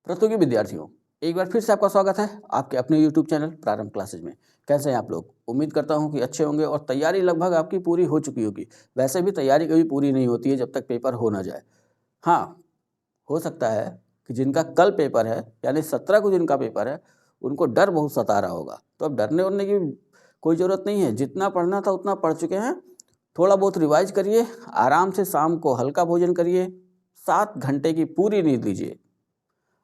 प्रतियोगी विद्यार्थियों, एक बार फिर से आपका स्वागत है आपके अपने YouTube चैनल प्रारंभ क्लासेज में। कैसे हैं आप लोग? उम्मीद करता हूं कि अच्छे होंगे और तैयारी लगभग आपकी पूरी हो चुकी होगी। वैसे भी तैयारी कभी पूरी नहीं होती है जब तक पेपर हो ना जाए। हाँ, हो सकता है कि जिनका कल पेपर है यानी 17 को जिनका पेपर है उनको डर बहुत सता रहा होगा। तो अब डरने वरने की कोई ज़रूरत नहीं है, जितना पढ़ना था उतना पढ़ चुके हैं। थोड़ा बहुत रिवाइज करिए, आराम से शाम को हल्का भोजन करिए, 7 घंटे की पूरी नींद लीजिए।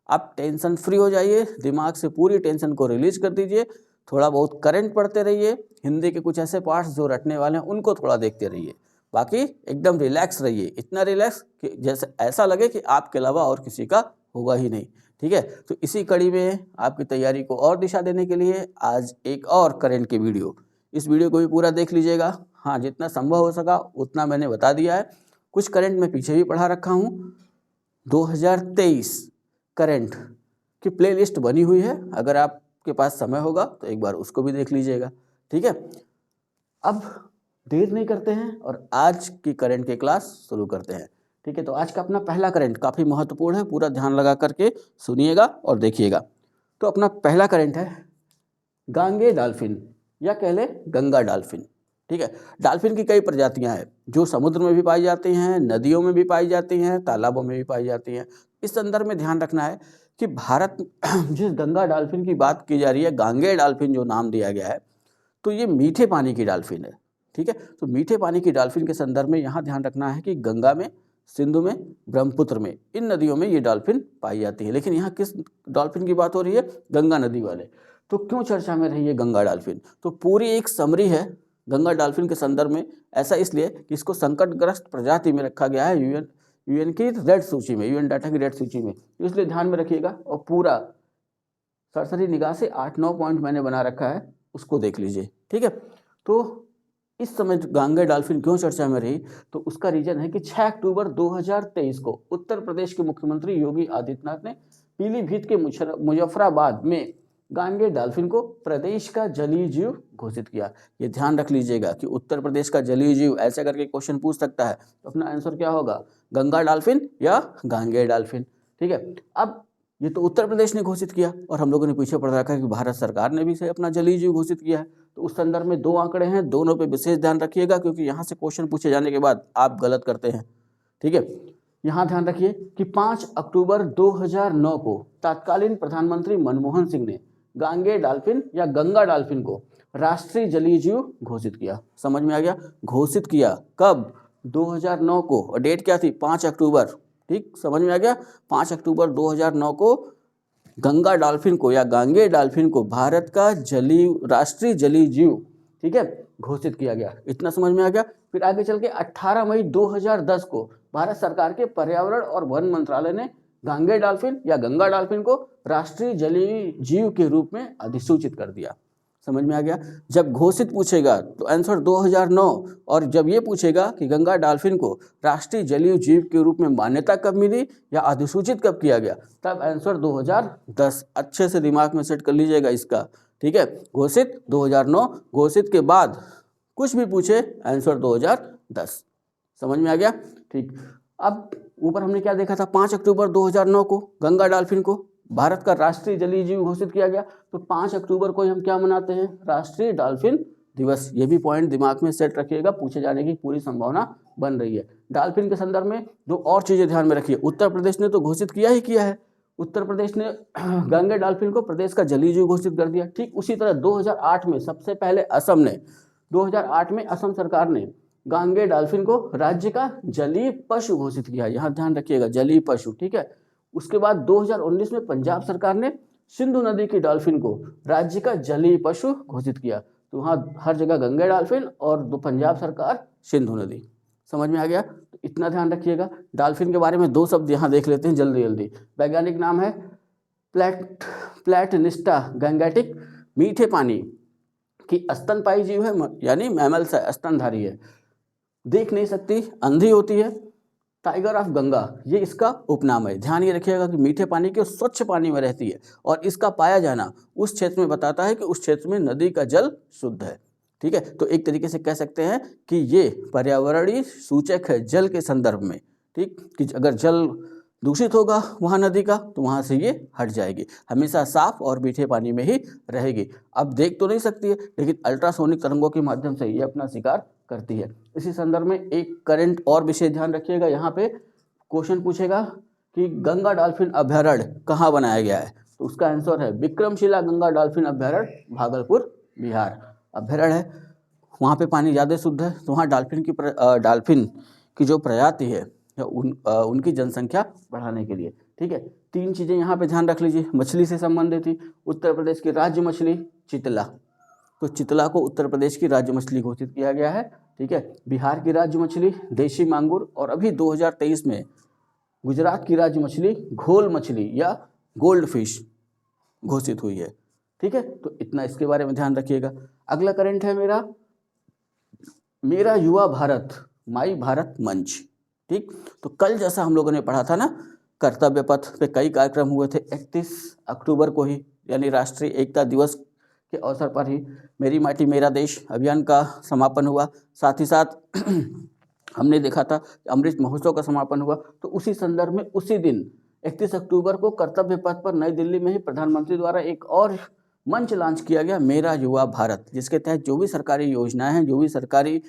आप टेंशन फ्री हो जाइए, दिमाग से पूरी टेंशन को रिलीज कर दीजिए। थोड़ा बहुत करंट पढ़ते रहिए, हिंदी के कुछ ऐसे पार्ट्स जो रटने वाले हैं उनको थोड़ा देखते रहिए। बाकी एकदम रिलैक्स रहिए, इतना रिलैक्स कि जैसे ऐसा लगे कि आपके अलावा और किसी का होगा ही नहीं। ठीक है, तो इसी कड़ी में आपकी तैयारी को और दिशा देने के लिए आज एक और करंट की वीडियो, इस वीडियो को भी पूरा देख लीजिएगा। हाँ, जितना संभव हो सका उतना मैंने बता दिया है। कुछ करंट मैं पीछे भी पढ़ा रखा हूँ। 2023 करंट की प्लेलिस्ट बनी हुई है, अगर आपके पास समय होगा तो एक बार उसको भी देख लीजिएगा। ठीक है, अब देर नहीं करते हैं और आज की करंट की क्लास शुरू करते हैं। ठीक है, तो आज का अपना पहला करंट काफ़ी महत्वपूर्ण है, पूरा ध्यान लगा करके सुनिएगा और देखिएगा। तो अपना पहला करंट है गांगे डॉल्फिन या कह ले गंगा डॉल्फिन। ठीक है, डॉल्फिन की कई प्रजातियां हैं जो समुद्र में भी पाई जाती हैं, नदियों में भी पाई जाती हैं, तालाबों में भी पाई जाती हैं। इस संदर्भ में ध्यान रखना है कि भारत जिस गंगा डॉल्फिन की बात की जा रही है, गांगे डॉल्फिन जो नाम दिया गया है, तो ये मीठे पानी की डॉल्फिन है। ठीक है, तो मीठे पानी की डॉल्फिन के संदर्भ में यहाँ ध्यान रखना है कि गंगा में, सिंधु में, ब्रह्मपुत्र में, इन नदियों में ये डॉल्फिन पाई जाती है। लेकिन यहाँ किस डॉल्फिन की बात हो रही है? गंगा नदी वाले। तो क्यों चर्चा में रही है गंगा डॉल्फिन? तो पूरी एक समरी है गंगा डॉल्फिन के संदर्भ में। ऐसा इसलिए कि इसको संकटग्रस्त प्रजाति में रखा गया है यूएन की रेड सूची में, यूएन डाटा की रेड सूची में, इसलिए ध्यान में रखिएगा। और पूरा सरसरी निगाह से 8-9 पॉइंट मैंने बना रखा है, उसको देख लीजिए। ठीक है, तो इस समय गांगे डॉल्फिन क्यों चर्चा में रही? तो उसका रीजन है कि 6 अक्टूबर 2023 को उत्तर प्रदेश के मुख्यमंत्री योगी आदित्यनाथ ने पीलीभीत के मुजफ्फराबाद में गांगे डॉल्फिन को प्रदेश का जलीय जीव घोषित किया। ये ध्यान रख लीजिएगा कि उत्तर प्रदेश का जलीय जीव ऐसे करके क्वेश्चन पूछ सकता है, तो अपना आंसर क्या होगा? गंगा डॉल्फिन या गांगे डॉल्फिन। ठीक है, अब ये तो उत्तर प्रदेश ने घोषित किया और हम लोगों ने पीछे पढ़ रखा है कि भारत सरकार ने भी इसे अपना जलीय जीव घोषित किया है। तो उस संदर्भ में 2 आंकड़े हैं, दोनों पे विशेष ध्यान रखिएगा क्योंकि यहाँ से क्वेश्चन पूछे जाने के बाद आप गलत करते हैं। ठीक है, यहाँ ध्यान रखिए कि 5 अक्टूबर 2009 को तत्कालीन प्रधानमंत्री मनमोहन सिंह ने गांगे डॉल्फिन या गंगा डॉल्फिन को राष्ट्रीय जलीय जीव घोषित किया। समझ में आ गया? घोषित किया कब? 2009 को, और डेट क्या थी? 5 अक्टूबर। ठीक, समझ में आ गया? 5 अक्टूबर 2009 को गंगा डॉल्फिन को या गांगे डॉल्फिन को भारत का राष्ट्रीय जलीय जीव, ठीक है, घोषित किया गया। इतना समझ में आ गया? फिर आगे चल के 18 मई 2010 को भारत सरकार के पर्यावरण और वन मंत्रालय ने गांगे डॉल्फिन या गंगा डॉल्फिन को राष्ट्रीय जलीय जीव के रूप में अधिसूचित कर दिया। समझ में आ गया? जब घोषित पूछेगा तो आंसर 2009, और जब ये पूछेगा कि गंगा डॉल्फिन को राष्ट्रीय जलीय जीव के रूप में मान्यता कब मिली या अधिसूचित कब किया गया, तब आंसर 2010। अच्छे से दिमाग में सेट कर लीजिएगा इसका। ठीक है, घोषित 2009, घोषित के बाद कुछ भी पूछे आंसर 2010। समझ में आ गया? ठीक, अब ऊपर हमने क्या देखा था? 5 अक्टूबर 2009 को गंगा डॉल्फिन को भारत का राष्ट्रीय जलीय जीव घोषित किया गया। तो 5 अक्टूबर को हम क्या मनाते हैं? राष्ट्रीय डॉल्फिन दिवस। ये भी पॉइंट दिमाग में सेट रखिएगा, पूछे जाने की पूरी संभावना बन रही है। डॉल्फिन के संदर्भ में 2 और चीजें ध्यान में रखिए। उत्तर प्रदेश ने तो घोषित किया ही किया है, उत्तर प्रदेश ने गंगे डॉल्फिन को प्रदेश का जलीय जीव घोषित कर दिया। ठीक उसी तरह 2008 में सबसे पहले असम ने, 2008 में असम सरकार ने गांगे डॉल्फिन को राज्य का जलीय पशु घोषित किया। यहाँ ध्यान रखिएगा, जलीय पशु। ठीक है, उसके बाद 2019 में पंजाब सरकार ने सिंधु नदी की डॉल्फिन को राज्य का जलीय पशु घोषित किया। तो वहाँ हर जगह गंगे डॉल्फिन और पंजाब सरकार सिंधु नदी। समझ में आ गया? तो इतना ध्यान रखिएगा। डॉल्फिन के बारे में 2 शब्द यहाँ देख लेते हैं जल्दी जल्दी। वैज्ञानिक नाम है प्लैटनिस्टा गैंगेटिक। मीठे पानी की स्तनपायी जीव है, यानी मैमल्स है, स्तनधारी है, देख नहीं सकती, अंधी होती है। टाइगर ऑफ गंगा ये इसका उपनाम है। ध्यान ये रखिएगा कि मीठे पानी के स्वच्छ पानी में रहती है और इसका पाया जाना उस क्षेत्र में बताता है कि उस क्षेत्र में नदी का जल शुद्ध है। ठीक है, तो एक तरीके से कह सकते हैं कि ये पर्यावरणीय सूचक है जल के संदर्भ में। ठीक, कि अगर जल दूषित होगा वहाँ नदी का तो वहाँ से ये हट जाएगी, हमेशा साफ और मीठे पानी में ही रहेगी। अब देख तो नहीं सकती है, लेकिन अल्ट्रासोनिक तरंगों के माध्यम से ये अपना शिकार करती है। इसी संदर्भ में एक करंट और विशेष ध्यान रखिएगा, यहाँ पे क्वेश्चन पूछेगा कि गंगा डॉल्फिन अभयारण्य कहाँ बनाया गया है, तो उसका आंसर है विक्रमशिला गंगा डॉल्फिन अभयारण्य, भागलपुर, बिहार। अभयारण्य है, वहाँ पे पानी ज़्यादा शुद्ध है, तो वहाँ डॉल्फिन की जो प्रजाति है उनकी जनसंख्या बढ़ाने के लिए। ठीक है, 3 चीज़ें यहाँ पे ध्यान रख लीजिए। मछली से संबंधित थी, उत्तर प्रदेश की राज्य मछली चितला, तो चितला को उत्तर प्रदेश की राज्य मछली घोषित किया गया है। ठीक है, बिहार की राज्य मछली देशी मांगुर, और अभी 2023 में गुजरात की राज्य मछली घोल मछली या गोल्ड फिश घोषित हुई है। ठीक है, तो इतना इसके बारे में ध्यान रखिएगा। अगला करंट है मेरा युवा भारत, माई भारत मंच। ठीक, तो कल जैसा हम लोगों ने पढ़ा था ना, कर्तव्य पथ पे कई कार्यक्रम हुए थे। 31 अक्टूबर को ही, यानी राष्ट्रीय एकता दिवस के अवसर पर ही मेरी माटी मेरा देश अभियान का समापन हुआ। साथ ही साथ हमने देखा था अमृत महोत्सव का समापन हुआ। तो उसी संदर्भ में उसी दिन 31 अक्टूबर को कर्तव्य पथ पर नई दिल्ली में ही प्रधानमंत्री द्वारा एक और मंच लॉन्च किया गया, मेरा युवा भारत, जिसके तहत जो भी सरकारी योजनाएं हैं, जो भी सरकारी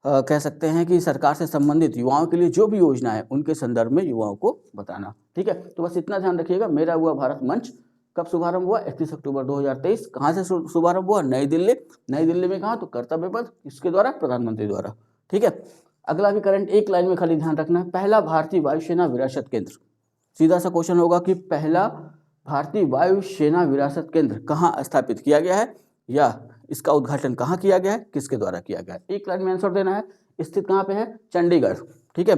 कह सकते हैं कि सरकार से संबंधित युवाओं के लिए जो भी योजना है उनके संदर्भ में युवाओं को बताना। ठीक है, तो बस इतना ध्यान रखिएगा। मेरा युवा भारत मंच कब शुभारंभ हुआ? 31 अक्टूबर 2023। कहाँ से शुभारंभ हुआ? नई दिल्ली। नई दिल्ली में कहाँ? तो कर्तव्य पथ, किसके द्वारा? प्रधानमंत्री द्वारा। ठीक है, अगला भी करंट एक लाइन में खाली ध्यान रखना है, पहला भारतीय वायुसेना विरासत केंद्र। सीधा सा क्वेश्चन होगा कि पहला भारतीय वायुसेना विरासत केंद्र कहाँ स्थापित किया गया है, या इसका उद्घाटन कहाँ किया गया है, किसके द्वारा किया गया है? एक लाइन में आंसर देना है। स्थित कहाँ पे है? चंडीगढ़। ठीक है,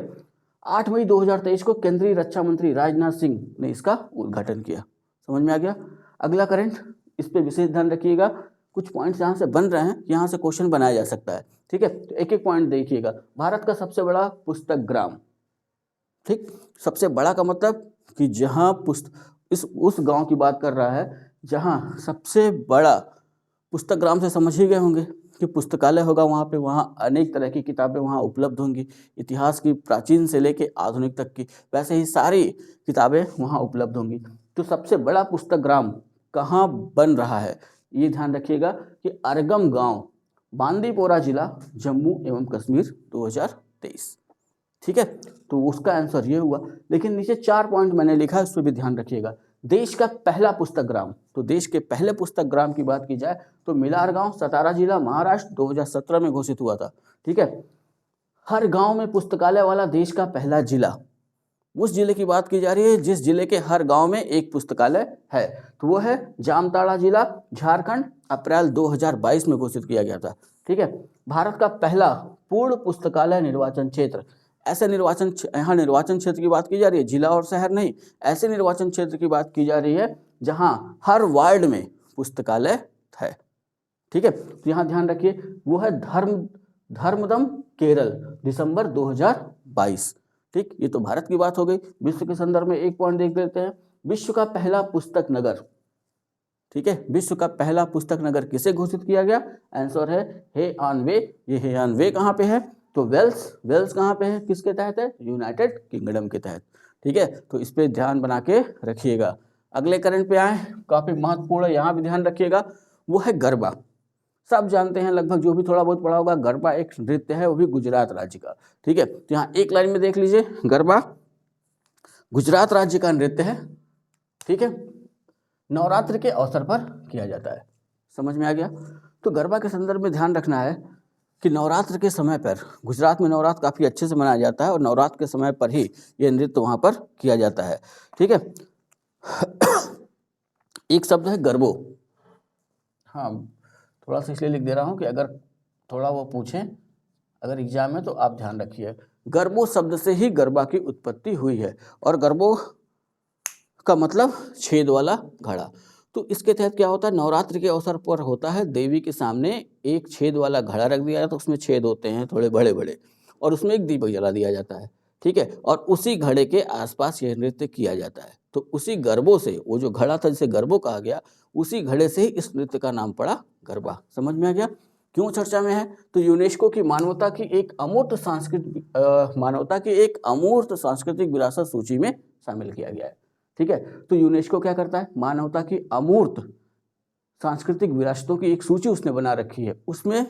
8 मई 2023 को केंद्रीय रक्षा मंत्री राजनाथ सिंह ने इसका उद्घाटन किया। समझ में आ गया? अगला करंट, इस पे विशेष ध्यान रखिएगा, कुछ पॉइंट्स यहाँ से बन रहे हैं, यहाँ से क्वेश्चन बनाया जा सकता है। ठीक है, तो एक एक पॉइंट देखिएगा। भारत का सबसे बड़ा पुस्तक ग्राम। ठीक, सबसे बड़ा का मतलब कि जहाँ उस गांव की बात कर रहा है जहाँ सबसे बड़ा पुस्तक ग्राम से समझ ही गए होंगे कि पुस्तकालय होगा वहाँ पे, वहाँ अनेक तरह की किताबें वहाँ उपलब्ध होंगी, इतिहास की प्राचीन से लेके आधुनिक तक की, वैसे ही सारी किताबें वहाँ उपलब्ध होंगी। तो सबसे बड़ा पुस्तक ग्राम कहाँ बन रहा है, ये ध्यान रखिएगा कि अरगम गांव, बांदीपोरा जिला, जम्मू एवं कश्मीर, 2023। ठीक है, तो उसका आंसर ये हुआ। लेकिन नीचे 4 पॉइंट मैंने लिखा है, उस पर भी ध्यान रखिएगा। देश का पहला पुस्तक ग्राम, तो देश के पहले पुस्तक ग्राम की बात की जाए तो मिलार गांव, सतारा जिला, महाराष्ट्र, 2017 में घोषित हुआ था। ठीक है, हर गांव में पुस्तकालय वाला देश का पहला जिला, उस जिले की बात की जा रही है जिस जिले के हर गांव में एक पुस्तकालय है, तो वो है जामताड़ा जिला, झारखंड, अप्रैल 2022 में घोषित किया गया था। ठीक है, भारत का पहला पूर्ण पुस्तकालय निर्वाचन क्षेत्र, ऐसे यहाँ निर्वाचन क्षेत्र की बात की जा रही है, जिला और शहर नहीं, ऐसे निर्वाचन क्षेत्र की बात की जा रही है जहां हर वार्ड में पुस्तकालय है। ठीक है, तो यहाँ ध्यान रखिए, वो है धर्मदम, केरल, दिसंबर 2022। ठीक, ये तो भारत की बात हो गई। विश्व के संदर्भ में एक पॉइंट देख लेते हैं, विश्व का पहला पुस्तक नगर। ठीक है, विश्व का पहला पुस्तक नगर किसे घोषित किया गया? आंसर है हेआनवे। ये हेआनवे कहाँ पे है? तो वेल्स कहाँ पे है, किसके तहत है? यूनाइटेड किंगडम के तहत। ठीक है, तो इस पे ध्यान बना के रखिएगा। अगले करंट पे आए, काफी महत्वपूर्ण है, यहाँ भी ध्यान रखिएगा, वो है गरबा। सब जानते हैं लगभग, जो भी थोड़ा बहुत पढ़ा होगा, गरबा एक नृत्य है, वो भी गुजरात राज्य का। ठीक है, तो यहाँ एक लाइन में देख लीजिए, गरबा गुजरात राज्य का नृत्य है। ठीक है, नवरात्र के अवसर पर किया जाता है। समझ में आ गया? तो गरबा के संदर्भ में ध्यान रखना है कि नवरात्र के समय पर, गुजरात में नवरात्र काफ़ी अच्छे से मनाया जाता है और नवरात्र के समय पर ही ये नृत्य वहाँ पर किया जाता है। ठीक है, एक शब्द है गरबो। हाँ, थोड़ा सा इसलिए लिख दे रहा हूँ कि अगर थोड़ा वो पूछें अगर एग्जाम में, तो आप ध्यान रखिए। गरबो शब्द से ही गरबा की उत्पत्ति हुई है, और गरबो का मतलब छेद वाला घड़ा। तो इसके तहत क्या होता है, नवरात्रि के अवसर पर होता है, देवी के सामने एक छेद वाला घड़ा रख दिया जाता है, उसमें छेद होते हैं थोड़े बड़े बड़े, और उसमें एक दीपक जला दिया जाता है। ठीक है, और उसी घड़े के आसपास यह नृत्य किया जाता है। तो उसी गरबों से, वो जो घड़ा था जिसे गरबो कहा गया, उसी घड़े से ही इस नृत्य का नाम पड़ा गरबा। समझ में आ गया? क्यों चर्चा में है? तो यूनेस्को की मानवता की एक अमूर्त सांस्कृतिक विरासत सूची में शामिल किया गया है। ठीक है, तो यूनेस्को क्या करता है, मानवता की अमूर्त सांस्कृतिक विरासतों की एक सूची उसने बना रखी है, उसमें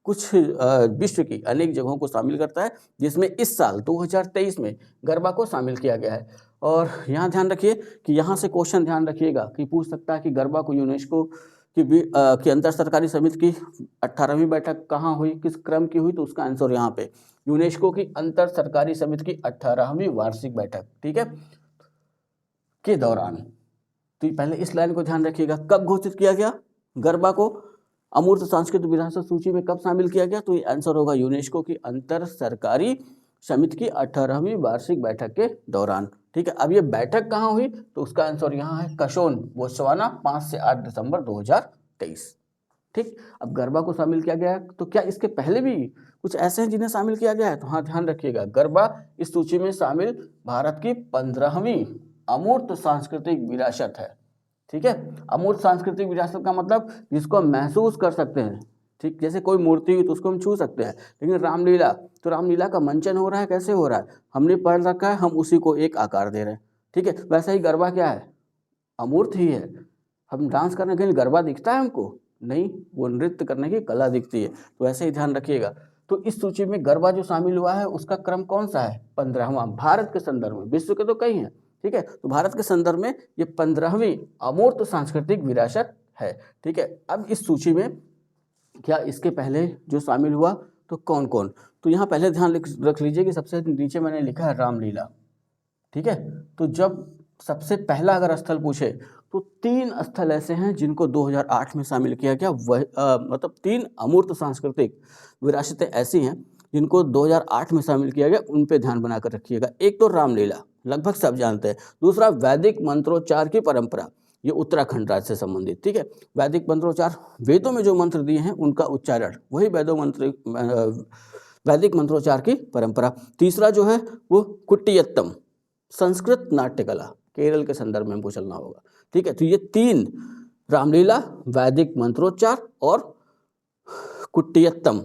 कुछ विश्व की अनेक जगहों को शामिल करता है, जिसमें इस साल 2023 में गरबा को शामिल किया गया है। और यहाँ ध्यान रखिए कि यहाँ से क्वेश्चन ध्यान रखिएगा कि पूछ सकता है कि गरबा को यूनेस्को की अंतर सरकारी समिति की 18वीं बैठक कहाँ हुई, किस क्रम की हुई, तो उसका आंसर यहाँ पे यूनेस्को की अंतर सरकारी समिति की 18वीं वार्षिक बैठक, ठीक है, के दौरान। तो पहले इस लाइन को ध्यान रखिएगा, कब घोषित किया गया गरबा को अमूर्त सांस्कृतिक विरासत सूची में, कब शामिल किया गया, तो ये आंसर होगा यूनेस्को की अंतर सरकारी समिति की 18वीं वार्षिक बैठक के दौरान। ठीक है, अब ये बैठक कहाँ हुई, तो उसका आंसर यहाँ है कशोन, बोत्सवाना, 5 से 8 दिसंबर 2023। ठीक, अब गरबा को शामिल किया गया, तो क्या इसके पहले भी कुछ ऐसे हैं जिन्हें शामिल किया गया है, तो हाँ ध्यान रखिएगा, गरबा इस सूची में शामिल भारत की 15वीं अमूर्त सांस्कृतिक विरासत है। ठीक है, अमूर्त सांस्कृतिक विरासत का मतलब जिसको हम महसूस कर सकते हैं। ठीक, जैसे कोई मूर्ति हुई तो उसको हम छू सकते हैं, लेकिन रामलीला, तो रामलीला का मंचन हो रहा है, कैसे हो रहा है, हमने पढ़ रखा है, हम उसी को एक आकार दे रहे हैं। ठीक है, वैसा ही गरबा क्या है, अमूर्त ही है। हम डांस करने के लिए गरबा दिखता है हमको नहीं, वो नृत्य करने की कला दिखती है, तो ऐसे ही ध्यान रखिएगा। तो इस सूची में गरबा जो शामिल हुआ है उसका क्रम कौन सा है, 15वां, भारत के संदर्भ में, विश्व के तो कई हैं। ठीक है, तो भारत के संदर्भ में ये 15वीं अमूर्त सांस्कृतिक विरासत है। ठीक है, अब इस सूची में क्या इसके पहले जो शामिल हुआ तो कौन कौन, तो यहाँ पहले ध्यान रख लीजिए कि सबसे नीचे मैंने लिखा है रामलीला। ठीक है, तो जब सबसे पहला अगर स्थल पूछे तो 3 स्थल ऐसे हैं जिनको 2008 में शामिल किया गया, वह मतलब 3 अमूर्त सांस्कृतिक विरासतें ऐसी हैं जिनको 2008 में शामिल किया गया, उन पे ध्यान बनाकर रखिएगा। एक तो रामलीला, लगभग सब जानते हैं। दूसरा वैदिक मंत्रोच्चार की परंपरा, ये उत्तराखंड राज्य से संबंधित। ठीक है, वैदिक मंत्रोच्चार, वेदों में जो मंत्र दिए हैं उनका उच्चारण, वही वैदिक मंत्रोच्चार की परंपरा। तीसरा जो है वो कुटियत्तम, संस्कृत नाट्य कला, केरल के संदर्भ में हमको चलना होगा। ठीक है, तो ये 3 रामलीला, वैदिक मंत्रोच्चार और कुटियत्तम,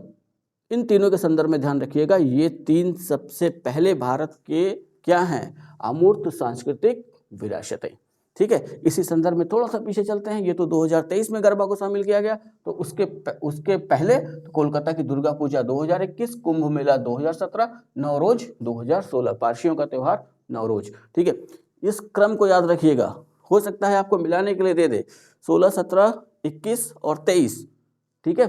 इन तीनों के संदर्भ में ध्यान रखिएगा। ये 3 सबसे पहले भारत के क्या हैं, अमूर्त सांस्कृतिक विरासतें। ठीक है, इसी संदर्भ में थोड़ा सा पीछे चलते हैं। ये तो 2023 में गरबा को शामिल किया गया, तो उसके पहले तो कोलकाता की दुर्गा पूजा 2021, कुंभ मेला 2017, नवरोज 2016, पारसियों का त्यौहार नवरोज। ठीक है, इस क्रम को याद रखिएगा, हो सकता है आपको मिलाने के लिए दे दे 16, 17, 21 और 23। ठीक है,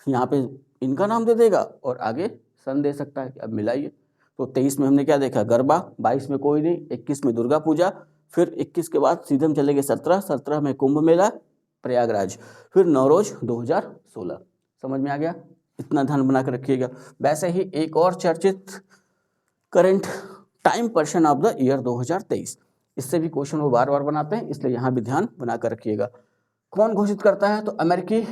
यहाँ पे इनका नाम दे देगा और आगे सन दे सकता है कि अब मिलाइए। तो 23 में हमने क्या देखा, गरबा, 22 में कोई नहीं, 21 में दुर्गा पूजा, फिर 21 के बाद सीधे हम चलेंगे 17 में कुंभ मेला प्रयागराज, फिर नवरोज 2016। समझ में आ गया, इतना ध्यान बना कर रखिएगा। वैसे ही एक और चर्चित current time person of the year 2023, इससे भी क्वेश्चन वो बार बार बनाते हैं, इसलिए यहाँ भी ध्यान बना कर रखिएगा। कौन घोषित करता है, तो अमेरिकी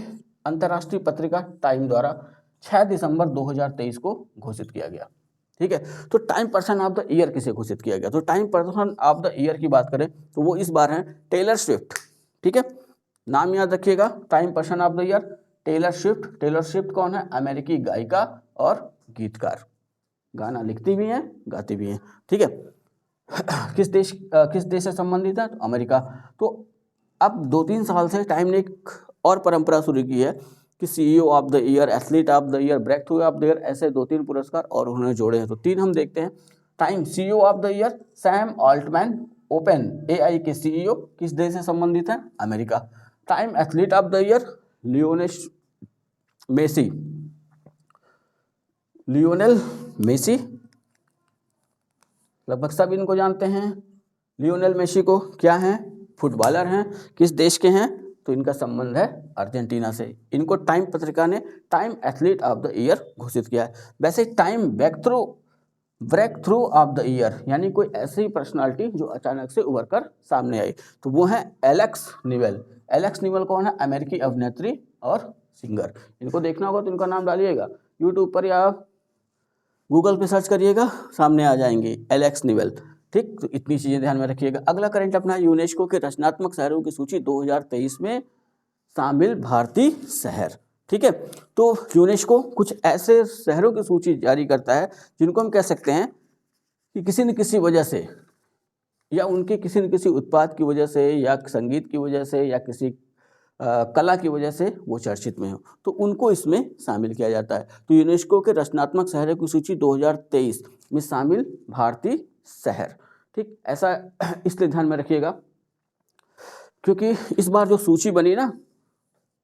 अंतर्राष्ट्रीय पत्रिका टाइम द्वारा 6 दिसंबर 2023 को घोषित किया गया। ठीक है, तो time person of the year किसे घोषित किया गया, तो time person of the year की बात करें तो वो इस बार है टेलर स्विफ्ट। ठीक है, नाम याद रखिएगा, Time person of the year Taylor Swift. Taylor Swift कौन है, अमेरिकी गायिका और गीतकार, गाना लिखती भी हैं, गाती भी हैं। ठीक है, किस देश से संबंधित है, तो अमेरिका। तो अब 2-3 साल से टाइम ने एक और परंपरा शुरू की है कि CEO of the year, athlete of the year, breakthrough of the year, ऐसे 2-3 पुरस्कार और उन्होंने जोड़े हैं। तो 3 हम देखते हैं। Time CEO of the year Sam Altman, Open AI के CEO, किस देश से संबंधित है, America. Time athlete of the year Lionel Messi, लगभग सब इनको जानते हैं। लियोनेल मेसी को क्या हैं, फुटबॉलर हैं, किस देश के हैं, तो इनका संबंध है अर्जेंटीना से। इनको टाइम पत्रिका ने Time athlete of the year घोषित किया है। वैसे Time breakthrough of the year, यानी कोई ऐसी पर्सनालिटी जो अचानक से उभर कर सामने आई, तो वो है एलेक्स निवेल। एलेक्स निवेल कौन है, अमेरिकी अभिनेत्री और सिंगर। इनको देखना होगा तो इनका नाम डालिएगा यूट्यूब पर या गूगल पे सर्च करिएगा, सामने आ जाएंगे एलेक्स निवेल। ठीक, तो इतनी चीज़ें ध्यान में रखिएगा। अगला करंट अपना यूनेस्को के रचनात्मक शहरों की सूची 2023 में शामिल भारतीय शहर। ठीक है, तो यूनेस्को कुछ ऐसे शहरों की सूची जारी करता है जिनको हम कह सकते हैं कि किसी न किसी वजह से या उनके किसी न किसी उत्पाद की वजह से या संगीत की वजह से या किसी कला की वजह से वो चर्चित में हो, तो उनको इसमें शामिल किया जाता है। तो यूनेस्को के रचनात्मक शहरों की सूची 2023 में शामिल भारतीय शहर, ठीक, ऐसा इसलिए ध्यान में रखिएगा क्योंकि इस बार जो सूची बनी ना,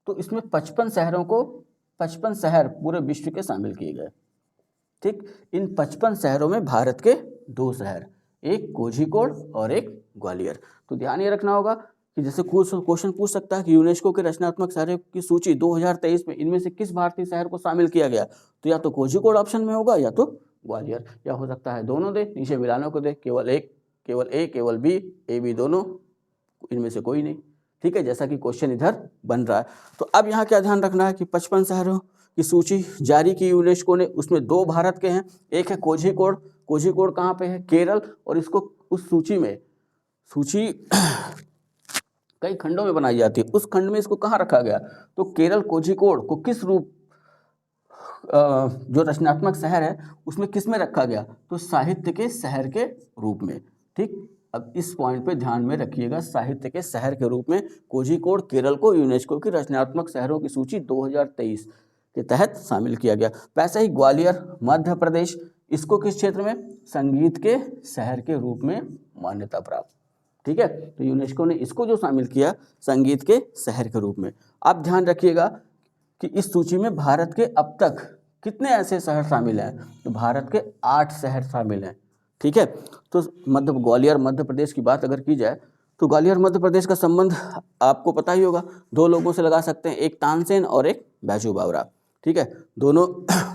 तो इसमें 55 शहर पूरे विश्व के शामिल किए गए, ठीक। इन 55 शहरों में भारत के 2 शहर, एक कोझिकोड और एक ग्वालियर। तो ध्यान ये रखना होगा कि जैसे क्वेश्चन पूछ सकता है कि यूनेस्को के रचनात्मक शहरों की सूची 2023 में इनमें से किस भारतीय शहर को शामिल किया गया, तो या तो कोझिकोड ऑप्शन में होगा या तो ग्वालियर, या हो सकता है दोनों दे, नीचे मिलानों को दे, केवल ए केवल बी, ए बी दोनों, इनमें से कोई नहीं, ठीक है, जैसा कि क्वेश्चन इधर बन रहा है। तो अब यहाँ क्या ध्यान रखना है कि 55 शहरों की सूची जारी की यूनेस्को ने, उसमें 2 भारत के हैं, एक है कोझिकोड। कोझिकोड कहाँ पे है, केरल, और इसको उस सूची कई खंडों में बनाई जाती है, उस खंड में इसको कहाँ रखा गया, तो केरल कोझिकोड को किस रूप, जो रचनात्मक शहर है उसमें किस में रखा गया, तो साहित्य के शहर के रूप में, ठीक। अब इस पॉइंट पे ध्यान में रखिएगा, साहित्य के शहर के रूप में कोझिकोड केरल को यूनेस्को की रचनात्मक शहरों की सूची 2023 के तहत शामिल किया गया। वैसे ही ग्वालियर मध्य प्रदेश, इसको किस क्षेत्र में, संगीत के शहर के रूप में मान्यता प्राप्त, ठीक है। तो यूनेस्को ने इसको जो शामिल किया संगीत के शहर के रूप में। आप ध्यान रखिएगा कि इस सूची में भारत के अब तक कितने ऐसे शहर शामिल हैं, तो भारत के 8 शहर शामिल हैं, ठीक है। तो ग्वालियर मध्य प्रदेश की बात अगर की जाए, तो ग्वालियर मध्य प्रदेश का संबंध आपको पता ही होगा, 2 लोगों से लगा सकते हैं, एक तानसेन और एक बैजू बावरा, ठीक है। दोनों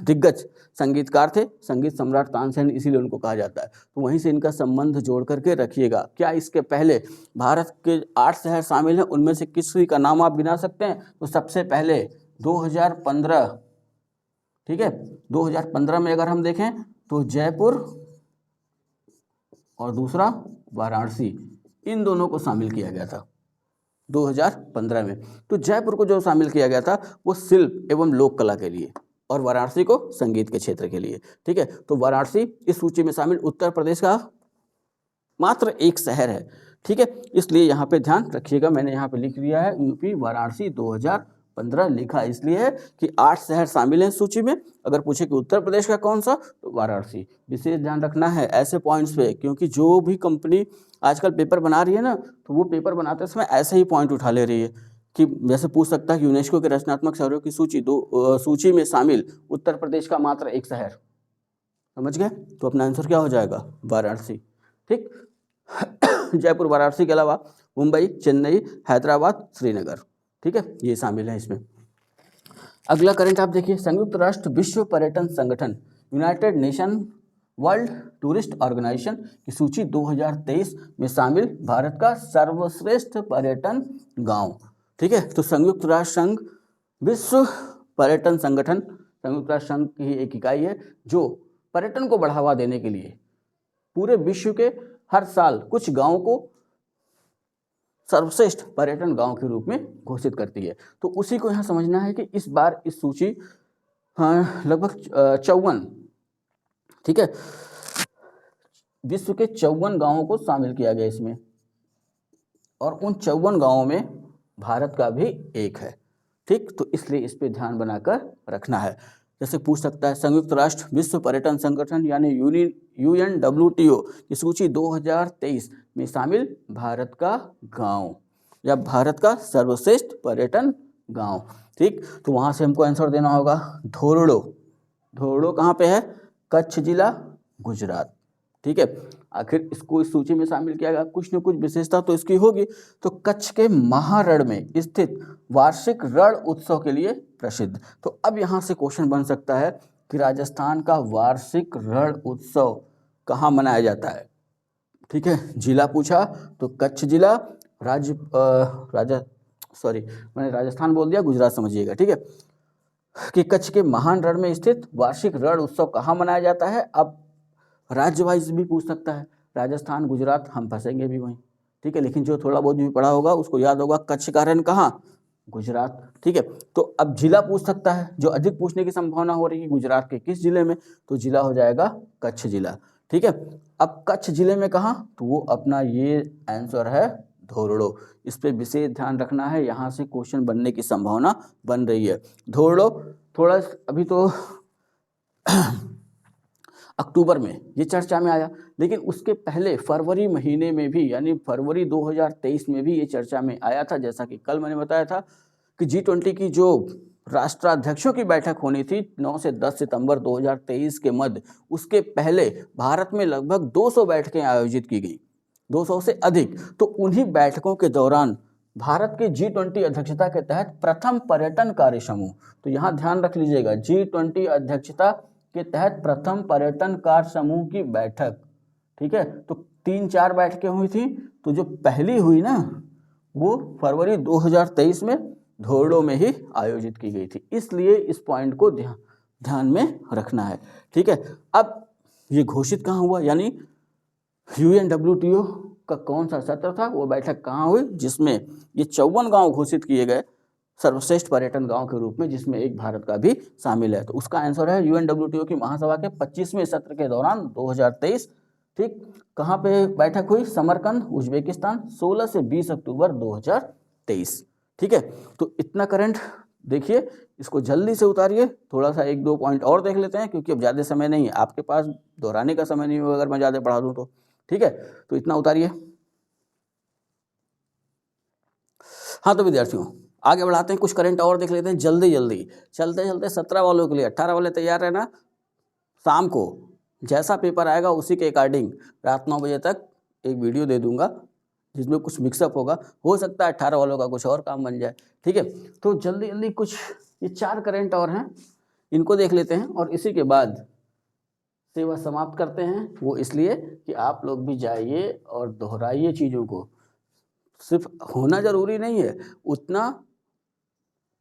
दिग्गज संगीतकार थे, संगीत सम्राट तानसेन इसीलिए उनको कहा जाता है। तो वहीं से इनका संबंध जोड़ करके रखिएगा। क्या इसके पहले भारत के 8 शहर शामिल हैं, उनमें से किसी का नाम आप गिना सकते हैं, तो सबसे पहले 2015, ठीक है, 2015 में अगर हम देखें तो जयपुर और दूसरा वाराणसी, इन दोनों को शामिल किया गया था 2015 में। तो जयपुर को जो शामिल किया गया था वो शिल्प एवं लोक कला के लिए, और वाराणसी को संगीत के क्षेत्र के लिए, ठीक है। तो वाराणसी इस सूची में शामिल उत्तर प्रदेश का मात्र एक शहर है, ठीक है, इसलिए यहाँ पे ध्यान रखिएगा। मैंने यहाँ पे लिख दिया है यूपी वाराणसी 2015, लिखा इसलिए है कि 8 शहर शामिल हैं सूची में। अगर पूछे कि उत्तर प्रदेश का कौन सा, तो वाराणसी। विशेष ध्यान रखना है ऐसे पॉइंट्स पे, क्योंकि जो भी कंपनी आजकल पेपर बना रही है ना, तो वो पेपर बनाते समय ऐसे ही पॉइंट उठा ले रही है कि जैसे पूछ सकता है कि यूनेस्को के रचनात्मक शहरों की सूची में शामिल उत्तर प्रदेश का मात्र एक शहर, समझ गए, तो अपना आंसर क्या हो जाएगा, वाराणसी, ठीक। जयपुर वाराणसी के अलावा मुंबई, चेन्नई, हैदराबाद, श्रीनगर, ठीक है, ये शामिल है इसमें। अगला करंट आप देखिए, संयुक्त राष्ट्र विश्व पर्यटन संगठन United Nation World Tourist Organisation की सूची 2023 में शामिल भारत का सर्वश्रेष्ठ पर्यटन गांव, ठीक है। तो संयुक्त राष्ट्र संघ विश्व पर्यटन संगठन संयुक्त राष्ट्र संघ की एक इकाई है जो पर्यटन को बढ़ावा देने के लिए पूरे विश्व के हर साल कुछ गांवों को सर्वश्रेष्ठ पर्यटन गांव के रूप में घोषित करती है। तो उसी को यहाँ समझना है कि इस बार इस सूची लगभग 54, ठीक है, विश्व के 54 गांवों को शामिल किया गया इसमें, और उन 54 गांवों में भारत का भी एक है, ठीक। तो इसलिए इस पे ध्यान बनाकर रखना है। जैसे पूछ सकता है संयुक्त राष्ट्र विश्व पर्यटन संगठन यानी UNWTO की सूची 2023 में शामिल भारत का गांव या भारत का सर्वश्रेष्ठ पर्यटन गांव, ठीक। तो वहाँ से हमको आंसर देना होगा धोरडो। धोरडो कहाँ पे है, कच्छ जिला, गुजरात, ठीक है। आखिर इसको इस सूची में शामिल किया गया, कुछ न कुछ विशेषता तो इसकी होगी। तो कच्छ के महारण में स्थित वार्षिक रण उत्सव के लिए प्रसिद्ध। तो अब यहाँ से क्वेश्चन बन सकता है कि राजस्थान का वार्षिक रण उत्सव कहाँ मनाया जाता है, ठीक है। जिला पूछा तो कच्छ जिला, मैंने राजस्थान बोल दिया, गुजरात समझिएगा, ठीक है। कि कच्छ के महान रण में स्थित वार्षिक रण उत्सव कहाँ मनाया जाता है। अब राज्य वाइज भी पूछ सकता है, राजस्थान, गुजरात, हम फंसेंगे भी वहीं, ठीक है। लेकिन जो थोड़ा बहुत भी पढ़ा होगा उसको याद होगा कच्छ का रण कहाँ, गुजरात, ठीक है। तो अब जिला पूछ सकता है, जो अधिक पूछने की संभावना हो रही है गुजरात के किस जिले में, तो जिला हो जाएगा कच्छ जिला, ठीक है। अब कच्छ जिले में कहाँ, तो वो अपना ये आंसर है धोरडो। इस पे विशेष ध्यान रखना है, यहाँ से क्वेश्चन बनने की संभावना बन रही है। धोरडो थोड़ा अभी तो अक्टूबर में ये चर्चा में आया, लेकिन उसके पहले फरवरी महीने में भी, यानी फरवरी 2023 में भी ये चर्चा में आया था। जैसा कि कल मैंने बताया था कि G20 की जो राष्ट्राध्यक्षों की बैठक होनी थी 9 से 10 सितंबर 2023 के मध्य, उसके पहले भारत में लगभग 200 बैठकें आयोजित की गई, 200 से अधिक। तो उन्हीं बैठकों के दौरान भारत के G20 अध्यक्षता के तहत प्रथम पर्यटन कार्य समूह, तो यहाँ ध्यान रख लीजिएगा, G20 अध्यक्षता के तहत प्रथम पर्यटन कार्य समूह की बैठक, ठीक है। तो 3-4 बैठकें हुई थी, तो जो पहली हुई ना वो फरवरी 2023 में धोरडो में ही आयोजित की गई थी, इसलिए इस पॉइंट को ध्यान में रखना है, ठीक है। अब ये घोषित कहाँ हुआ, यानी UNWTO का कौन सा सत्र था, वो बैठक कहाँ हुई, जिसमें ये 54 गांव घोषित किए गए सर्वश्रेष्ठ पर्यटन गांव के रूप में, जिसमें एक भारत का भी शामिल है। तो उसका आंसर है UNWTO की महासभा के 25वें सत्र के दौरान 2023, ठीक। कहाँ पे बैठक हुई, समरकंद, उज्बेकिस्तान, 16 से 20 अक्टूबर 2023, ठीक है। तो इतना करंट देखिए, इसको जल्दी से उतारिए। थोड़ा सा 1-2 पॉइंट और देख लेते हैं, क्योंकि अब ज़्यादा समय नहीं है आपके पास, दोहराने का समय नहीं होगा अगर मैं ज़्यादा पढ़ा दूँ तो, ठीक है। तो इतना उतारिए। हाँ तो विद्यार्थियों आगे बढ़ाते हैं, कुछ करंट और देख लेते हैं जल्दी जल्दी, चलते चलते 17 वालों के लिए। 18 वाले तैयार रहना, शाम को जैसा पेपर आएगा उसी के अकॉर्डिंग रात 9 बजे तक एक वीडियो दे दूंगा, जिसमें कुछ मिक्सअप होगा, हो सकता है 18 वालों का कुछ और काम बन जाए, ठीक है। तो जल्दी जल्दी कुछ ये 4 करंट और हैं, इनको देख लेते हैं और इसी के बाद सेवा समाप्त करते हैं। वो इसलिए कि आप लोग भी जाइए और दोहराइए चीज़ों को, सिर्फ होना जरूरी नहीं है, उतना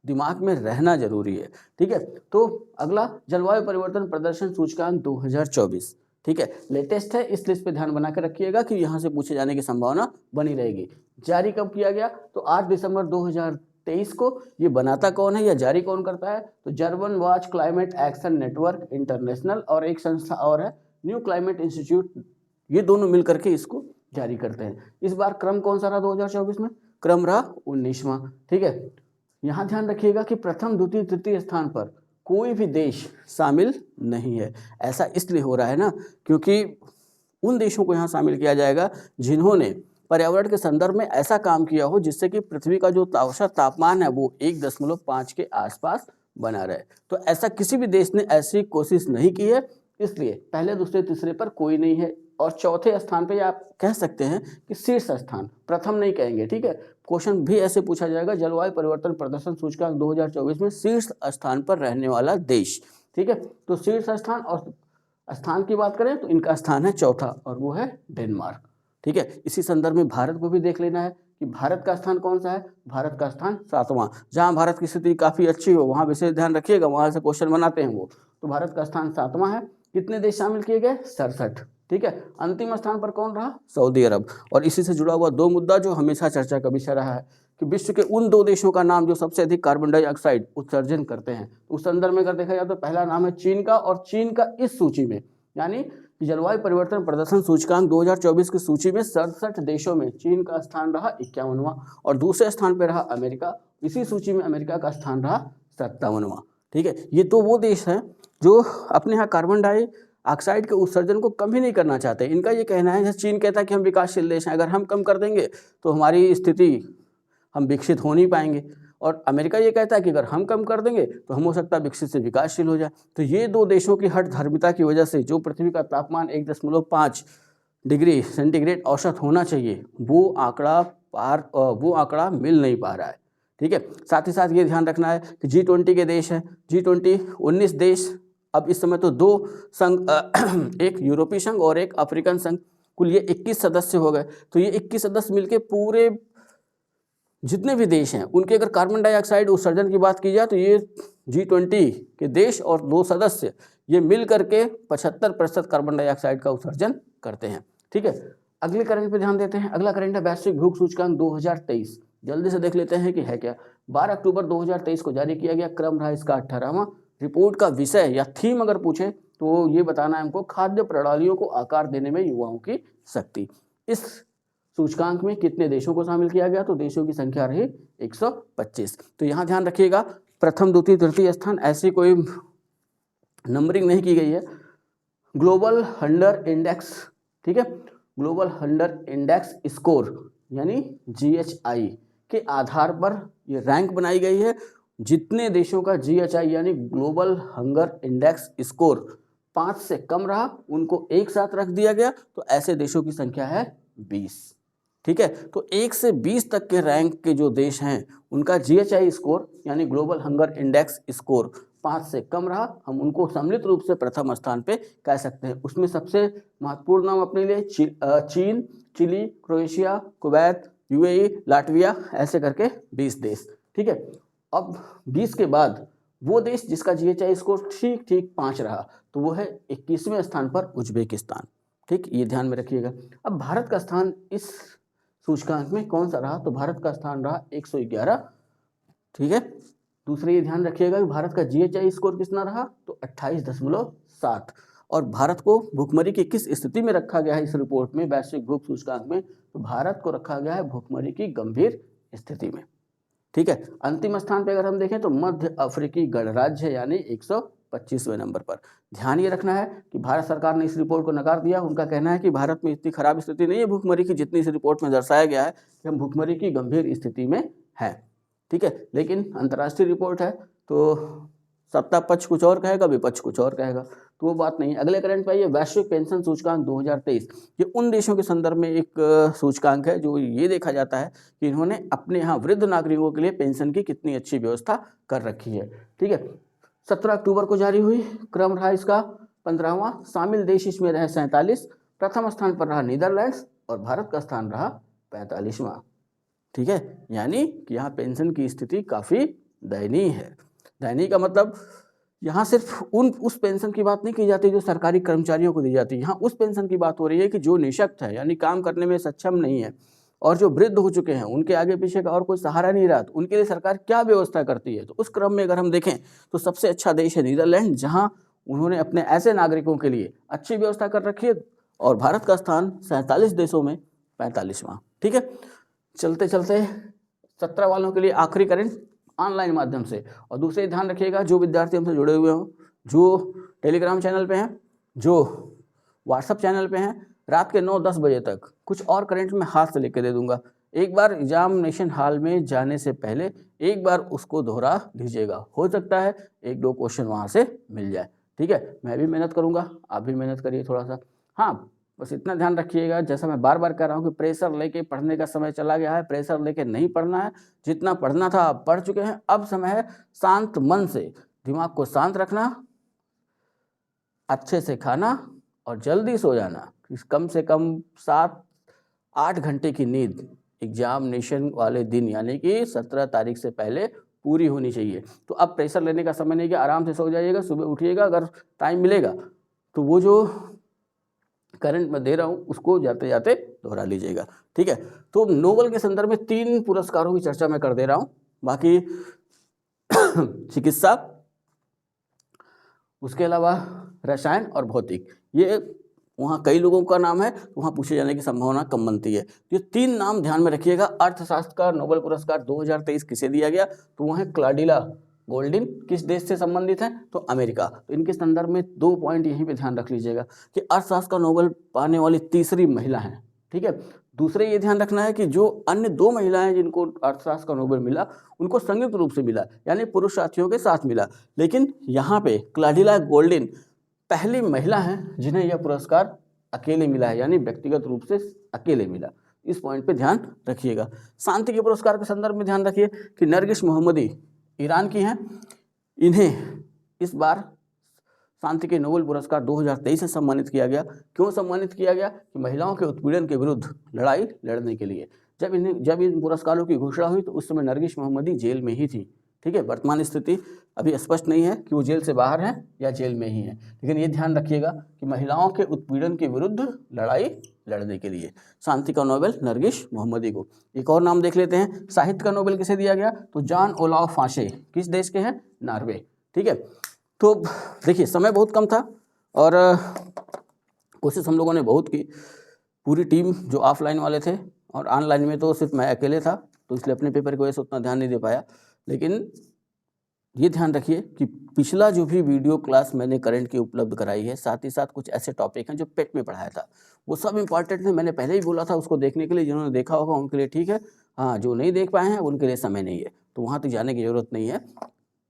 दिमाग में रहना जरूरी है, ठीक है। तो अगला जलवायु परिवर्तन प्रदर्शन सूचकांक 2024, ठीक है, लेटेस्ट है, इस लिस्ट पे ध्यान बना के रखिएगा कि यहाँ से पूछे जाने की संभावना बनी रहेगी। जारी कब किया गया, तो 8 दिसंबर 2023 को। ये बनाता कौन है या जारी कौन करता है, तो German watch climate action network international और एक संस्था और है न्यू क्लाइमेट इंस्टीट्यूट, ये दोनों मिल करके इसको जारी करते हैं। इस बार क्रम कौन सा रहा 2024 में, क्रम रहा 19वां, ठीक है। यहाँ ध्यान रखिएगा कि प्रथम, द्वितीय, तृतीय स्थान पर कोई भी देश शामिल नहीं है। ऐसा इसलिए हो रहा है ना, क्योंकि उन देशों को यहाँ शामिल किया जाएगा जिन्होंने पर्यावरण के संदर्भ में ऐसा काम किया हो जिससे कि पृथ्वी का जो औसत तापमान है वो 1.5 के आसपास बना रहे। तो ऐसा किसी भी देश ने ऐसी कोशिश नहीं की है, इसलिए पहले, दूसरे, तीसरे पर कोई नहीं है। और चौथे स्थान पे आप कह सकते हैं कि शीर्ष स्थान, प्रथम नहीं कहेंगे, ठीक है। क्वेश्चन भी ऐसे पूछा जाएगा, जलवायु परिवर्तन प्रदर्शन सूचकांक 2024 में शीर्ष स्थान पर रहने वाला देश, ठीक है। तो शीर्ष स्थान और स्थान की बात करें तो इनका स्थान है चौथा और वो है डेनमार्क, ठीक है। इसी संदर्भ में भारत को भी देख लेना है कि भारत का स्थान कौन सा है, भारत का स्थान 7वां। जहां भारत की स्थिति काफ़ी अच्छी हो वहां विशेष ध्यान रखिएगा, वहां से क्वेश्चन बनाते हैं वो। तो भारत का स्थान 7वां है। कितने देश शामिल किए गए, 67, ठीक है। अंतिम स्थान पर कौन रहा, सऊदी अरब। और इसी से जुड़ा हुआ 2 मुद्दा जो हमेशा चर्चा का विषय रहा है कि विश्व के उन 2 देशों का नाम जो सबसे अधिक कार्बन डाइऑक्साइड उत्सर्जन करते हैं। उस संदर्भ में अगर देखा जाए तो पहला नाम है चीन का, और चीन का इस सूची में, यानी जलवायु परिवर्तन प्रदर्शन सूचकांक 2024 की सूची में 67 देशों में चीन का स्थान रहा 51वां, और दूसरे स्थान पर रहा अमेरिका। इसी सूची में अमेरिका का स्थान रहा 57वां, ठीक है। ये तो वो देश हैं जो अपने यहाँ कार्बन डाइऑक्साइड के उत्सर्जन को कम ही नहीं करना चाहते। इनका ये कहना है, जैसे चीन कहता है कि हम विकासशील देश हैं, अगर हम कम कर देंगे तो हमारी स्थिति, हम विकसित हो नहीं पाएंगे। और अमेरिका ये कहता है कि अगर हम कम कर देंगे तो हम हो सकता है विकसित से विकासशील हो जाए। तो ये 2 देशों की हठ धर्मिता की वजह से जो पृथ्वी का तापमान 1.5 डिग्री सेंटीग्रेड औसत होना चाहिए, वो आंकड़ा मिल नहीं पा रहा है, ठीक है। साथ ही साथ ये ध्यान रखना है कि G20 के देश हैं, G20 19 देश, अब इस समय तो 2 संघ, एक यूरोपीय संघ और एक अफ्रीकन संघ, कुल ये 21 सदस्य हो गए। तो ये 21 सदस्य मिलके पूरे जितने भी देश हैं उनके अगर कार्बन डाइऑक्साइड उत्सर्जन की बात की जाए तो ये G20 के देश और 2 सदस्य ये मिल करके 75% कार्बन डाइऑक्साइड का उत्सर्जन करते हैं, ठीक है। अगले करंट पे ध्यान देते हैं। अगला करंट है वैश्विक भूख सूचकांक 2023। जल्दी से देख लेते हैं कि है क्या। 12 अक्टूबर 2023 को जारी किया गया, क्रम रहा इसका 18वां। रिपोर्ट का विषय या थीम अगर पूछे तो ये बताना है हमको खाद्य प्रणालियों को आकार देने में युवाओं की शक्ति। इस सूचकांक में कितने देशों को शामिल किया गया? तो देशों की संख्या रही 125। तो यहाँ ध्यान रखिएगा, प्रथम द्वितीय तृतीय स्थान ऐसी कोई नंबरिंग नहीं की गई है। ग्लोबल हंगर इंडेक्स, ठीक है, ग्लोबल हंगर इंडेक्स स्कोर यानी GHI के आधार पर ये रैंक बनाई गई है। जितने देशों का GHI यानी ग्लोबल हंगर इंडेक्स स्कोर 5 से कम रहा उनको एक साथ रख दिया गया, तो ऐसे देशों की संख्या है 20। ठीक है, तो 1 से 20 तक के रैंक के जो देश हैं उनका GHI स्कोर यानी ग्लोबल हंगर इंडेक्स स्कोर 5 से कम रहा, हम उनको सम्मिलित रूप से प्रथम स्थान पे कह सकते हैं। उसमें सबसे महत्वपूर्ण नाम अपने लिए चीन, Chile, Croatia, Kuwait, UAE, Latvia, ऐसे करके 20 देश। ठीक है, अब 20 के बाद वो देश जिसका GHI स्कोर ठीक ठीक 5 रहा तो वो है 21वें स्थान पर उज्बेकिस्तान। ठीक, ये ध्यान में रखिएगा। अब भारत का स्थान इस सूचकांक में कौन सा रहा? तो भारत का स्थान रहा 111। ठीक है, दूसरे ये ध्यान रखिएगा कि भारत का GHI स्कोर कितना रहा? तो 28.7। और भारत को भुखमरी की किस स्थिति में रखा गया है इस रिपोर्ट में, वैश्विक भूख सूचकांक में? तो भारत को रखा गया है भुखमरी की गंभीर स्थिति में। ठीक है, अंतिम स्थान पे अगर हम देखें तो मध्य अफ्रीकी गणराज्य यानी 125वें नंबर पर। ध्यान ये रखना है कि भारत सरकार ने इस रिपोर्ट को नकार दिया। उनका कहना है कि भारत में इतनी खराब स्थिति नहीं है भुखमरी की जितनी इस रिपोर्ट में दर्शाया गया है कि हम भुखमरी की गंभीर स्थिति में हैं। ठीक है, लेकिन अंतर्राष्ट्रीय रिपोर्ट है तो सत्ता पक्ष कुछ और कहेगा, विपक्ष कुछ और कहेगा, तो वो बात नहीं है। अगले करंट पे आइए, वैश्विक पेंशन सूचकांक 2023। ये उन देशों के संदर्भ में एक सूचकांक है जो ये देखा जाता है कि इन्होंने अपने यहाँ वृद्ध नागरिकों के लिए पेंशन की कितनी अच्छी व्यवस्था कर रखी है। ठीक है, 17 अक्टूबर को जारी हुई, क्रम रहा इसका 15वां, शामिल देश इसमें रहे 47, प्रथम स्थान पर रहा नीदरलैंड्स और भारत का स्थान रहा 45वां। ठीक है, यानी कि यहाँ पेंशन की स्थिति काफ़ी दयनीय है। दयनीय का मतलब यहाँ सिर्फ उस पेंशन की बात नहीं की जाती जो सरकारी कर्मचारियों को दी जाती है, यहाँ उस पेंशन की बात हो रही है कि जो निःशक्त है यानी काम करने में सक्षम नहीं है और जो वृद्ध हो चुके हैं, उनके आगे पीछे का और कोई सहारा नहीं रहा, तो उनके लिए सरकार क्या व्यवस्था करती है। तो उस क्रम में अगर हम देखें तो सबसे अच्छा देश है नीदरलैंड, जहाँ उन्होंने अपने ऐसे नागरिकों के लिए अच्छी व्यवस्था कर रखी है, और भारत का स्थान 47 देशों में 45वां। ठीक है, चलते चलते 17 वालों के लिए आखिरी करंट ऑनलाइन माध्यम से। और दूसरे ध्यान रखिएगा, जो विद्यार्थी हमसे जुड़े हुए हों, जो टेलीग्राम चैनल पे हैं, जो व्हाट्सएप चैनल पे हैं, रात के 9-10 बजे तक कुछ और करंट में हाथ से लेके दे दूंगा। एक बार एग्जामिनेशन हॉल में जाने से पहले एक बार उसको दोहरा लीजिएगा, हो सकता है 1-2 क्वेश्चन वहाँ से मिल जाए। ठीक है, मैं भी मेहनत करूँगा, आप भी मेहनत करिए थोड़ा सा। हाँ, बस इतना ध्यान रखिएगा, जैसा मैं बार बार कह रहा हूँ कि प्रेशर लेके पढ़ने का समय चला गया है, प्रेशर लेके नहीं पढ़ना है। जितना पढ़ना था आप पढ़ चुके हैं, अब समय है शांत मन से दिमाग को शांत रखना, अच्छे से खाना और जल्दी सो जाना। कम से कम 7-8 घंटे की नींद एग्जामिनेशन वाले दिन यानी कि 17 तारीख से पहले पूरी होनी चाहिए। तो अब प्रेशर लेने का समय नहीं कि आराम से सो जाइएगा, सुबह उठिएगा, अगर टाइम मिलेगा तो वो जो करंट में दे रहा हूँ उसको जाते जाते दोहरा लीजिएगा। ठीक है, तो नोबेल के संदर्भ में 3 पुरस्कारों की चर्चा मैं कर दे रहा हूँ, बाकी चिकित्सा, उसके अलावा रसायन और भौतिक, ये वहाँ कई लोगों का नाम है, वहाँ पूछे जाने की संभावना कम बनती है। ये 3 नाम ध्यान में रखिएगा। अर्थशास्त्र का नोबेल पुरस्कार 2023 किसे दिया गया? तो वह है क्लाडिला गोल्डिन। किस देश से संबंधित है? तो अमेरिका। तो इनके संदर्भ में 2 पॉइंट यहीं पे ध्यान रख लीजिएगा कि अर्थशास्त्र का नोबेल पाने वाली तीसरी महिला हैं। ठीक है, दूसरे ये ध्यान रखना है कि जो अन्य 2 महिलाएं जिनको अर्थशास्त्र का नोबेल मिला उनको संयुक्त रूप से मिला, यानी पुरुष साथियों के साथ मिला, लेकिन यहाँ पे क्लाडिला गोल्डिन पहली महिला हैं जिन्हें यह पुरस्कार अकेले मिला है, यानी व्यक्तिगत रूप से अकेले मिला। इस पॉइंट पे ध्यान रखिएगा। शांति के पुरस्कार के संदर्भ में ध्यान रखिए कि नरगिस मोहम्मदी ईरान की हैं, इन्हें इस बार शांति के नोबेल पुरस्कार 2023 से सम्मानित किया गया। क्यों सम्मानित किया गया? कि महिलाओं के उत्पीड़न के विरुद्ध लड़ाई लड़ने के लिए। जब इन पुरस्कारों की घोषणा हुई तो उस समय नरगिस मोहम्मदी जेल में ही थी। ठीक है, वर्तमान स्थिति अभी स्पष्ट नहीं है कि वो जेल से बाहर हैं या जेल में ही हैं, लेकिन ये ध्यान रखिएगा कि महिलाओं के उत्पीड़न के विरुद्ध लड़ाई लड़ने के लिए शांति का नोबेल नरगिस मोहम्मदी को। एक और नाम देख लेते हैं, साहित्य का नोबेल किसे दिया गया? तो जॉन ओलाफ फाशे। किस देश के हैं? नॉर्वे। ठीक है, तो देखिए समय बहुत कम था और कोशिश हम लोगों ने बहुत की, पूरी टीम जो ऑफलाइन वाले थे, और ऑनलाइन में तो सिर्फ मैं अकेले था, तो इसलिए अपने पेपर की वजह से उतना ध्यान नहीं दे पाया। लेकिन ये ध्यान रखिए कि पिछला जो भी वीडियो क्लास मैंने करंट की उपलब्ध कराई है, साथ ही साथ कुछ ऐसे टॉपिक हैं जो पेट में पढ़ाया था, वो सब इंपॉर्टेंट है। मैंने पहले ही बोला था उसको देखने के लिए, जिन्होंने देखा होगा उनके लिए ठीक है, हाँ जो नहीं देख पाए हैं उनके लिए समय नहीं है, तो वहाँ तक जाने की ज़रूरत नहीं है।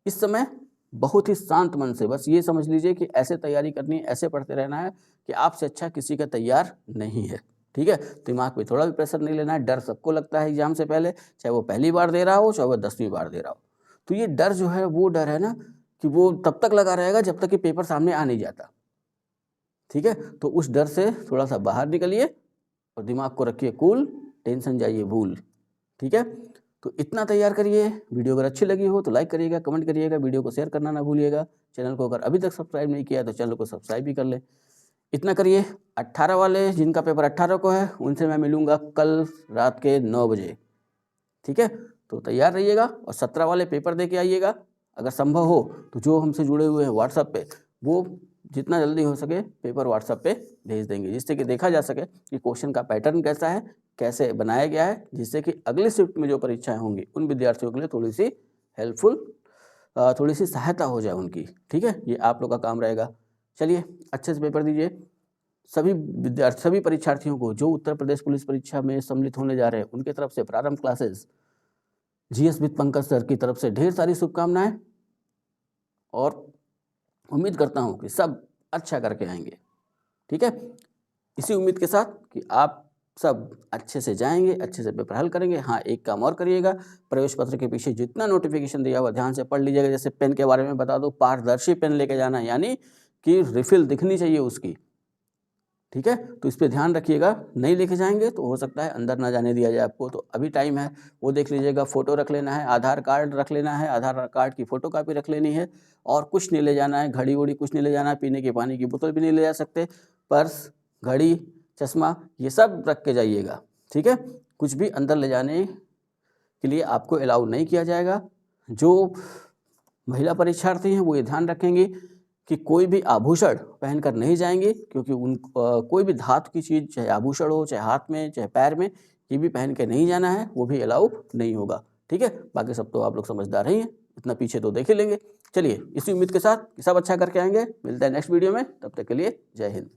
इस समय बहुत ही शांत मन से बस ये समझ लीजिए कि ऐसे तैयारी करनी है, ऐसे पढ़ते रहना है कि आपसे अच्छा किसी का तैयार नहीं है, ठीक है। दिमाग पे थोड़ा भी प्रेशर नहीं लेना है। डर सबको लगता है एग्जाम से पहले, चाहे वो पहली बार दे रहा हो, चाहे वो 10वीं बार दे रहा हो। तो ये डर जो है वो डर है ना कि वो तब तक लगा रहेगा जब तक कि पेपर सामने आ नहीं जाता, ठीक है। तो उस डर से थोड़ा सा बाहर निकलिए और दिमाग को रखिए कूल, टेंशन जाइए भूल, ठीक है। तो इतना तैयार करिए। वीडियो अगर अच्छी लगी हो तो लाइक करिएगा, कमेंट करिएगा, वीडियो को शेयर करना ना भूलिएगा। चैनल को अगर अभी तक सब्सक्राइब नहीं किया तो चैनल को सब्सक्राइब भी कर लें। इतना करिए। 18 वाले जिनका पेपर 18 को है उनसे मैं मिलूँगा कल रात के 9 बजे, ठीक है। तो तैयार रहिएगा और 17 वाले पेपर दे के आइएगा। अगर संभव हो तो जो हमसे जुड़े हुए हैं व्हाट्सएप पे, वो जितना जल्दी हो सके पेपर व्हाट्सएप पे भेज देंगे, जिससे कि देखा जा सके कि क्वेश्चन का पैटर्न कैसा है, कैसे बनाया गया है, जिससे कि अगले शिफ्ट में जो परीक्षाएं होंगी उन विद्यार्थियों के लिए थोड़ी सी हेल्पफुल, थोड़ी सी सहायता हो जाए उनकी, ठीक है। ये आप लोग का काम रहेगा। चलिए अच्छे से पेपर दीजिए। सभी परीक्षार्थियों को जो उत्तर प्रदेश पुलिस परीक्षा में सम्मिलित होने जा रहे हैं उनके तरफ से प्रारंभ classes GS with Pankaj sir की तरफ से ढेर सारी शुभकामनाएं, और उम्मीद करता हूं कि सब अच्छा करके आएंगे, ठीक है। इसी उम्मीद के साथ कि आप सब अच्छे से जाएंगे, अच्छे से पेपर हल करेंगे। हाँ एक काम और करिएगा, प्रवेश पत्र के पीछे जितना नोटिफिकेशन दिया हुआ ध्यान से पढ़ लीजिएगा। जैसे पेन के बारे में बता दो, पारदर्शी पेन लेके जाना, यानी कि रिफिल दिखनी चाहिए उसकी, ठीक है। तो इस पर ध्यान रखिएगा, नहीं लेके जाएंगे तो हो सकता है अंदर ना जाने दिया जाए आपको। तो अभी टाइम है, वो देख लीजिएगा। फ़ोटो रख लेना है, आधार कार्ड रख लेना है, आधार कार्ड की फ़ोटो कापी रख लेनी है, और कुछ नहीं ले जाना है, घड़ी वड़ी कुछ नहीं ले जाना है, पीने के पानी की बोतल भी नहीं ले जा सकते। पर्स, घड़ी, चश्मा ये सब रख के जाइएगा, ठीक है। कुछ भी अंदर ले जाने के लिए आपको अलाउ नहीं किया जाएगा। जो महिला परीक्षार्थी हैं वो ये ध्यान रखेंगे कि कोई भी आभूषण पहनकर नहीं जाएंगे, क्योंकि कोई भी धातु की चीज़, चाहे आभूषण हो, चाहे हाथ में, चाहे पैर में, ये भी पहन के नहीं जाना है, वो भी अलाउ नहीं होगा, ठीक है। बाकी सब तो आप लोग समझदार ही हैं, इतना पीछे तो देख ही लेंगे। चलिए इसी उम्मीद के साथ कि सब अच्छा करके आएंगे। मिलते हैं नेक्स्ट वीडियो में, तब तक के लिए जय हिंद।